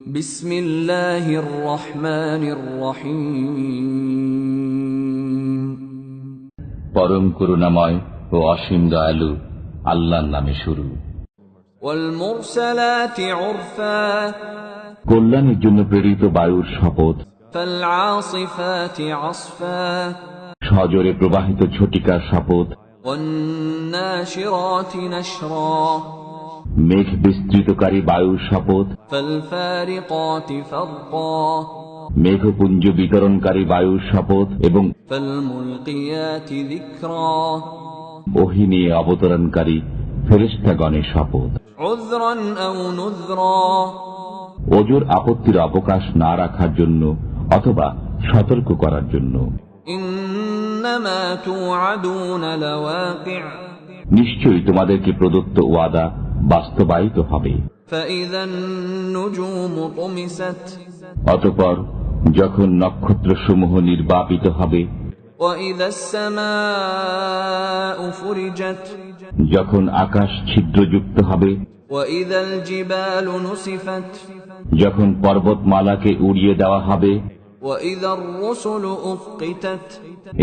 বিসমিল্লাহির রহমানির রহিম। পরম করুণাময় ও অসীম দয়ালু আল্লাহর নামে শুরু। ওয়াল মুরসালাতি উরফা, কল্যাণের জন্য প্রেরিত বায়ুর শপথ। ফাল আসিফাতি আসফা, সজোরে প্রবাহিত ঝটিকার শপথ। ওয়ান নাশিরাতি নাশরা, মেঘ বিস্তৃতকারী বায়ুর শপথ। ফাল ফারিকাতি ফারকা, মেঘপুঞ্জ বিতরণকারী বায়ুর শপথ এবং ফাল মুলকিয়াতি যিকরা, ওহী নিয়ে অবতরণকারী ফেরেশতাগণের শপথ। উযরান আও নুযরা, ওজোর আপত্তির অবকাশ না রাখার জন্য অথবা সতর্ক করার জন্য। ইন্নামা তুআদুনা লাওয়াকি', নিশ্চয়ই তোমাদেরকে প্রদত্ত ওয়াদা বাস্তবায়িত হবে। ফাইযান নুজুমু তুমিসাত, অতঃপর যখন নক্ষত্রসমূহ নির্বাপিত হবে, ওয়াইযাস সামাউ ফুরিজাত, যখন আকাশ ছিদ্রযুক্ত হবে, ওয়াইযাল জিবালু নুসিফাত, যখন পর্বতমালাকে উড়িয়ে দেওয়া হবে, ওয়াইযার রুসুলু উফকিতাত,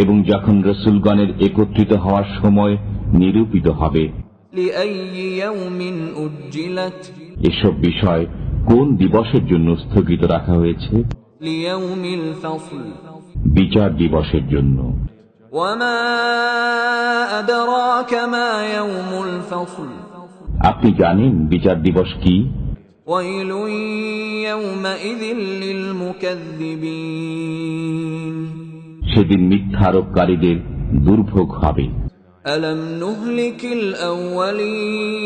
এবং যখন রসুলগণের একত্রিত হওয়ার সময় নিরূপিত হবে। লিআইয়ি ইয়াউমিন উজ্জিলাত, এসব বিষয় কোন দিবসের জন্য স্থগিত রাখা হয়েছে? লিয়াউমিল ফাসল, বিচার দিবসের জন্য। ওয়ামা আদরাকা মা ইয়াউমুল ফাসল, আপনি জানেন বিচার দিবস কি? ওয়াইলুন ইয়াউমাইযিল লিল মুকাযযিবিন, সেদিন মিথ্যারোপকারীদের দুর্ভোগ হবে। আলাম নুহলিকিল আউয়ালিন,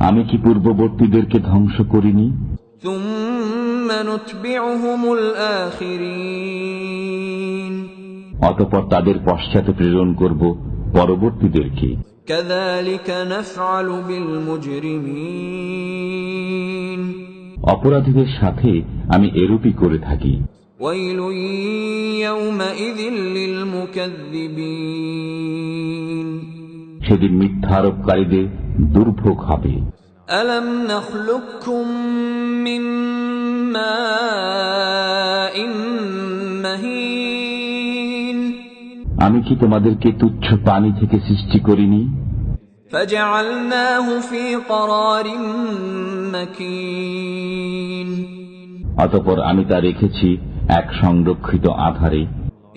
আমি কি পূর্ববর্তীদেরকে ধ্বংস করিনি? সুম্মা নুতবিউহুমুল আখিরিন, অতঃপর তাদের পশ্চাতে প্রেরণ করব পরবর্তীদেরকে। কাযালিকা নাফআলু বিল মুজরিমিন, অপরাধীদের সাথে আমি এরূপই করে থাকি। ওয়াইলুন ইয়াউমাইযিল লিল মুকাযযিবিন, সেদিন মিথ্যারোপকারীদের দুর্ভোগ হবে। আলাম নাখলুকুকুম মিন মাইন মাহিন, আমি কি তোমাদেরকে তুচ্ছ পানি থেকে সৃষ্টি করিনি? ফাজআলনাহু ফি ক্বরারিন মাকিন, অতঃপর আমি তা রেখেছি এক সংরক্ষিত আধারে।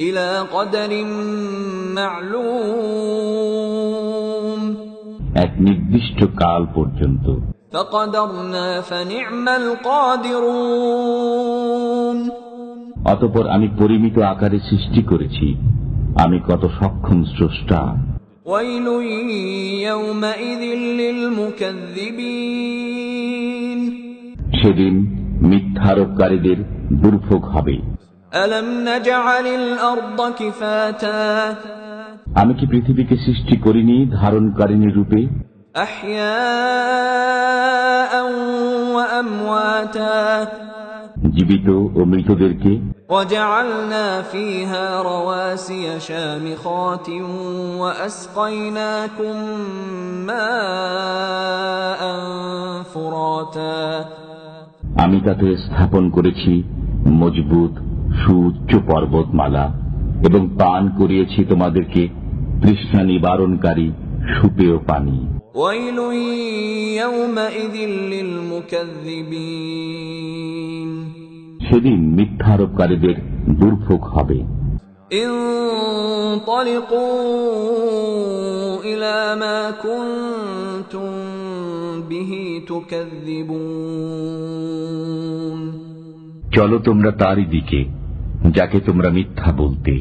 ইলা কদরিন মা'লুম, এক নির্দিষ্ট কাল পর্যন্ত। ফাকদারনা ফানি'মাল কাদিরুন, অতঃপর আমি পরিমিত আকারে সৃষ্টি করেছি, আমি কত সক্ষম স্রষ্টা। ওয়াইলুন ইয়াউমাইযিল লিল মুকাযযিবিন, সেদিন মিথ্যারোপকারীদের দুর্ভোগ হবে। আলাম নাজআলিল আরদা কিফাতা, আমি কি পৃথিবীকে সৃষ্টি করিনি ধারণকারিণী রূপে? আহইয়াআন ওয়া আমওয়াতা, জীবিত ও মৃতদেরকে। ওয়াজআলনা ফীহা রাওয়াসিয়া শামিখাতিন ওয়া আসকায়নাকুম মাআন ফুরাতা, আমি তাতে স্থাপন করেছি মজবুত সুউচ্চ পর্বতমালা এবং পান করিয়েছি তোমাদেরকে তৃষ্ণা নিবারণকারী সুপেয় পানি। ওয়াইলুন ইয়াউমাইযিল লিল মুকাযযিবিন, সেদিন মিথ্যারোপকারীদের দুর্ভোগ হবে। ইনতালিকু ইলা মা কুনতুম বিহি তুকাযযিবুন, চলো তোমরা তারই দিকে যাকে তোমরা মিথ্যা বলতে।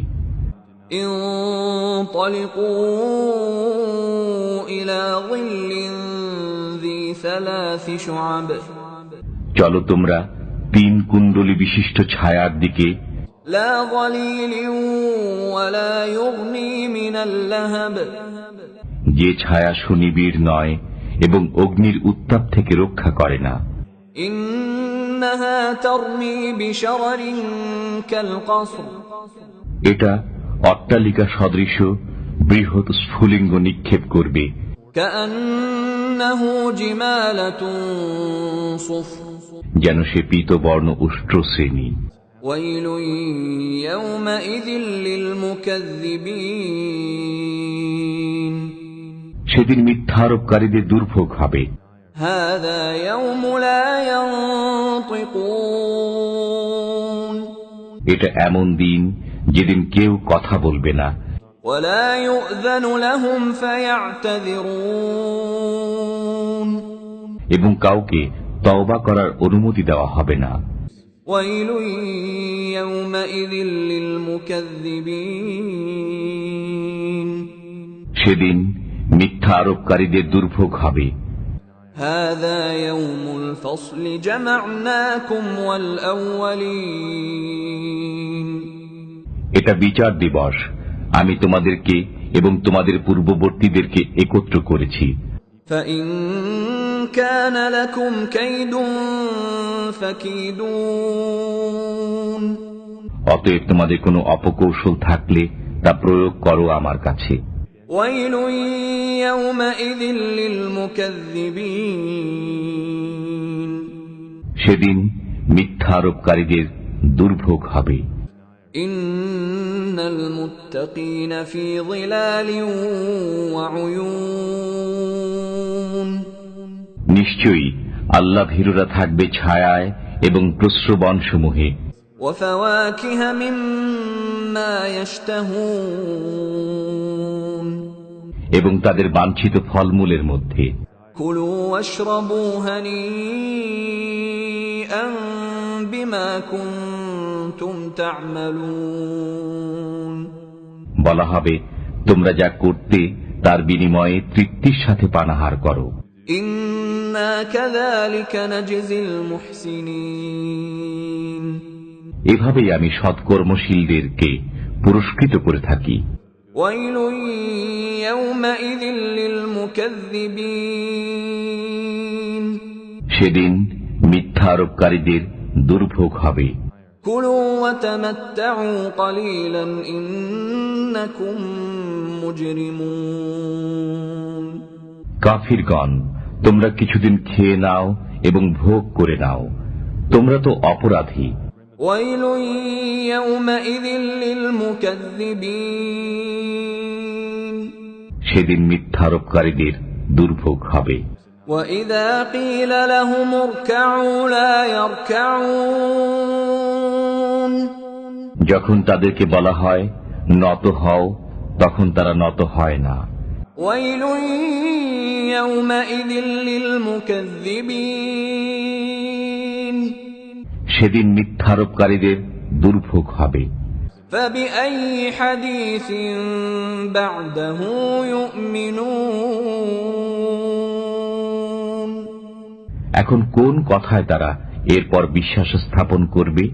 ইনতালিকু ইলা যিল্লিন যী সালাসি শুআব, চলো তোমরা 3 কুণ্ডলী বিশিষ্ট ছায়ার দিকে। লা যালিলিন ওয়ালা ইউগনি মিনাল লাহাব, যে ছায়া সুনিবিড় নয় এবং অগ্নির উত্তাপ থেকে রক্ষা করে না। ইন্নাহা তারমি বিশারারিন কাল কসর, এটা অট্টালিকা সদৃশ বৃহৎ স্ফুলিঙ্গ নিক্ষেপ করবে। كأنه جمالة صفر যেন সে পীতবর্ণ উষ্ট্র শ্রেণী। ويل يومئذ للمكذبين সেদিন মিথ্যারোপকারীদের দুর্ভোগ হবে। هذا يوم لا ينطقون এটা এমন দিন যেদিন কেউ কথা বলবে না, ولا يؤذن لهم فيعتذرون এবং কাউকে তওবা করার অনুমতি দেওয়া হবে না। ويل يومئذ للمكذبين সেদিন মিথ্যা আরোপকারীদের দুর্ভোগ হবে। هذا يوم الفصل جمعناكم والأولين এটা বিচার দিবস, আমি তোমাদেরকে এবং তোমাদের পূর্ববর্তীদেরকে একত্র করেছি। فإن كان لكم كيد فكيدون অতএব তোমাদের কোনো অপকৌশল থাকলে তা প্রয়োগ করো আমার কাছে। ويل يومئذ للمكذبين সেদিন মিথ্যা আরোপকারীদের দুর্ভোগ হবে। إن المتقين في ظلال وعيون নিশ্চয়ই আল্লাহ ভীরুরা থাকবে ছায়ায় এবং প্রস্রবণ সমূহে, وفواكه مما يشتهون এবং তাদের বাঞ্ছিত ফলমূলের মধ্যে। كلوا واشربوا هنيئا بما كنتم تعملون বলা হবে, তোমরা যা করতে তার বিনিময়ে তৃপ্তির সাথে পানাহার করো। إنا كذلك نجزي المحسنين এভাবেই আমি সৎকর্মশীলদেরকে পুরস্কৃত করে থাকি। ويل يومئذ للمكذبين সেদিন মিথ্যা আরোপকারীদের দুর্ভোগ হবে। كلوا وتمتعوا قليلا إنكم مجرمون কাফিরগণ, তোমরা কিছুদিন খেয়ে নাও এবং ভোগ করে নাও, তোমরা তো অপরাধী। ويل يومئذ للمكذبين সেদিন মিথ্যারোপকারীদের দুর্ভোগ হবে। وإذا قيل لهم اركعوا لا يركعون যখন তাদেরকে বলা হয় নত হও, তখন তারা নত হয় না। ويل يومئذ للمكذبين সেদিন মিথ্যারোপকারীদের দুর্ভোগ হবে। فبأي حديث بعده يؤمنون এখন কোন কথায় তারা এরপর বিশ্বাস স্থাপন করবে?